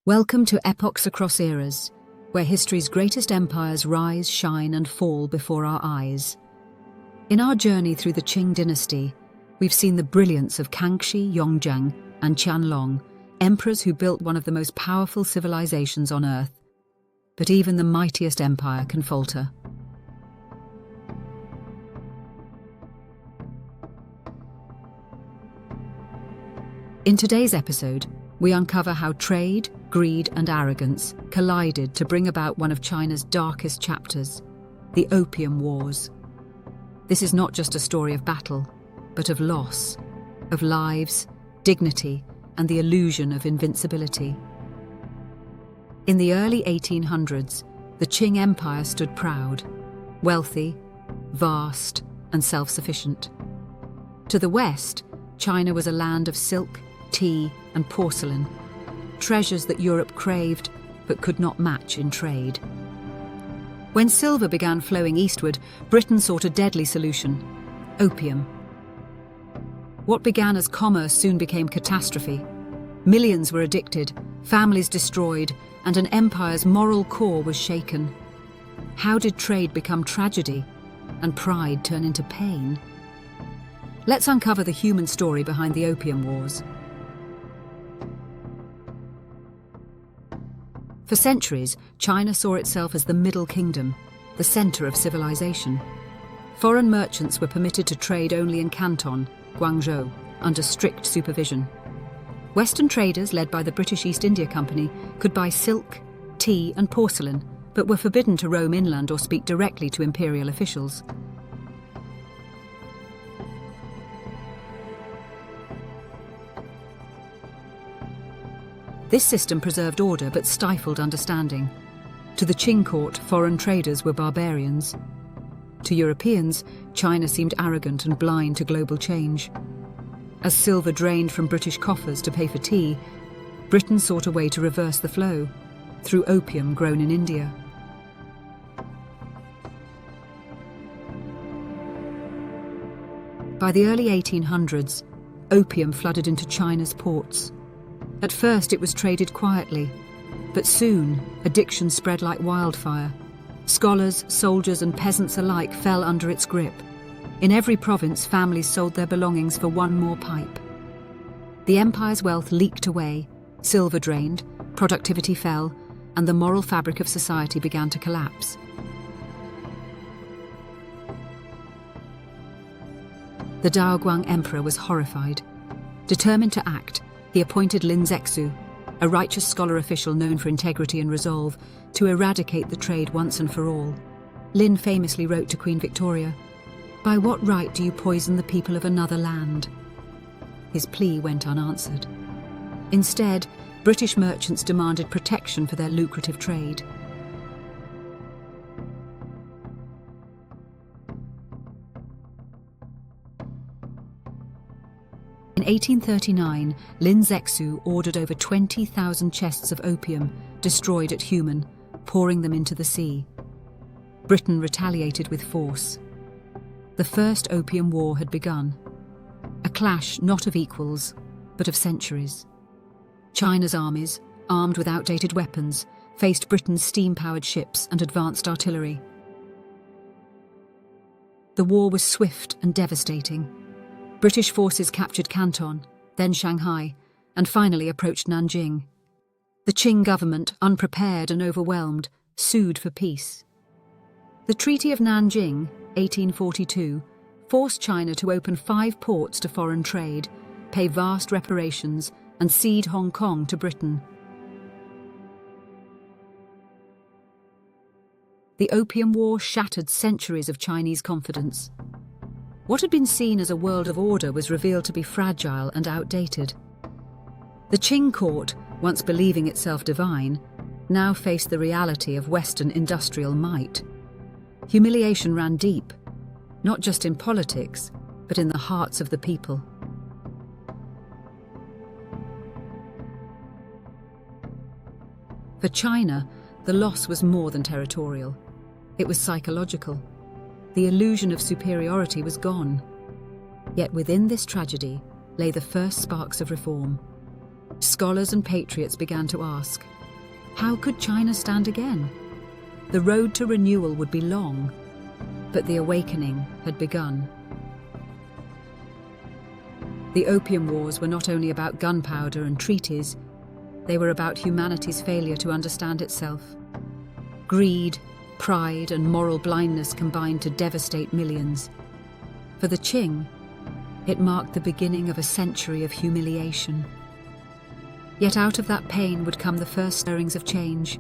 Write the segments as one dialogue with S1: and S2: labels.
S1: Welcome to Epochs Across Eras, where history's greatest empires rise, shine, and fall before our eyes. In our journey through the Qing Dynasty, we've seen the brilliance of Kangxi, Yongzheng, and Qianlong, emperors who built one of the most powerful civilizations on Earth. But even the mightiest empire can falter. In today's episode, we uncover how trade, greed, and arrogance collided to bring about one of China's darkest chapters, the Opium Wars. This is not just a story of battle, but of loss, of lives, dignity, and the illusion of invincibility. In the early 1800s, the Qing Empire stood proud, wealthy, vast, and self-sufficient. To the west, China was a land of silk, tea, and porcelain, treasures that Europe craved but could not match in trade. When silver began flowing eastward, Britain sought a deadly solution: opium. What began as commerce soon became catastrophe. Millions were addicted, families destroyed, and an empire's moral core was shaken. How did trade become tragedy and pride turn into pain? Let's uncover the human story behind the Opium Wars. For centuries, China saw itself as the Middle Kingdom, the center of civilization. Foreign merchants were permitted to trade only in Canton, Guangzhou, under strict supervision. Western traders, led by the British East India Company, could buy silk, tea, and porcelain, but were forbidden to roam inland or speak directly to imperial officials. This system preserved order but stifled understanding. To the Qing court, foreign traders were barbarians. To Europeans, China seemed arrogant and blind to global change. As silver drained from British coffers to pay for tea, Britain sought a way to reverse the flow, through opium grown in India. By the early 1800s, opium flooded into China's ports. At first it was traded quietly, but soon addiction spread like wildfire. Scholars, soldiers, and peasants alike fell under its grip. In every province, families sold their belongings for one more pipe. The empire's wealth leaked away, silver drained, productivity fell, and the moral fabric of society began to collapse. The Daoguang emperor was horrified. Determined to act, he appointed Lin Zexu, a righteous scholar official known for integrity and resolve, to eradicate the trade once and for all. Lin famously wrote to Queen Victoria, "By what right do you poison the people of another land?" His plea went unanswered. Instead, British merchants demanded protection for their lucrative trade. In 1839, Lin Zexu ordered over 20,000 chests of opium destroyed at Human, pouring them into the sea. Britain retaliated with force. The First Opium War had begun, a clash not of equals, but of centuries. China's armies, armed with outdated weapons, faced Britain's steam-powered ships and advanced artillery. The war was swift and devastating. British forces captured Canton, then Shanghai, and finally approached Nanjing. The Qing government, unprepared and overwhelmed, sued for peace. The Treaty of Nanjing, 1842, forced China to open 5 ports to foreign trade, pay vast reparations, and cede Hong Kong to Britain. The Opium War shattered centuries of Chinese confidence. What had been seen as a world of order was revealed to be fragile and outdated. The Qing court, once believing itself divine, now faced the reality of Western industrial might. Humiliation ran deep, not just in politics, but in the hearts of the people. For China, the loss was more than territorial. It was psychological. The illusion of superiority was gone. Yet within this tragedy lay the first sparks of reform. Scholars and patriots began to ask, How could China stand again? The road to renewal would be long, but the awakening had begun. The Opium Wars were not only about gunpowder and treaties, they were about humanity's failure to understand itself. Greed, pride, and moral blindness combined to devastate millions. For the Qing, it marked the beginning of a century of humiliation. Yet out of that pain would come the first stirrings of change,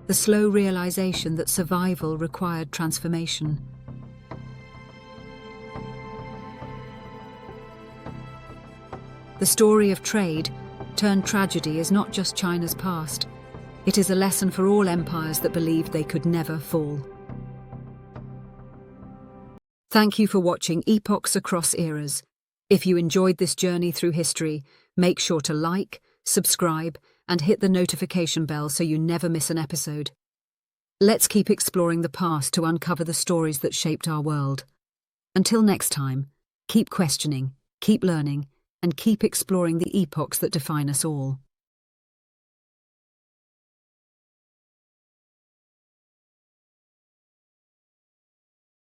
S1: the slow realization that survival required transformation. The story of trade turned tragedy is not just China's past. It is a lesson for all empires that believed they could never fall. Thank you for watching Epochs Across Eras. If you enjoyed this journey through history, make sure to like, subscribe, and hit the notification bell so you never miss an episode. Let's keep exploring the past to uncover the stories that shaped our world. Until next time, keep questioning, keep learning, and keep exploring the epochs that define us all.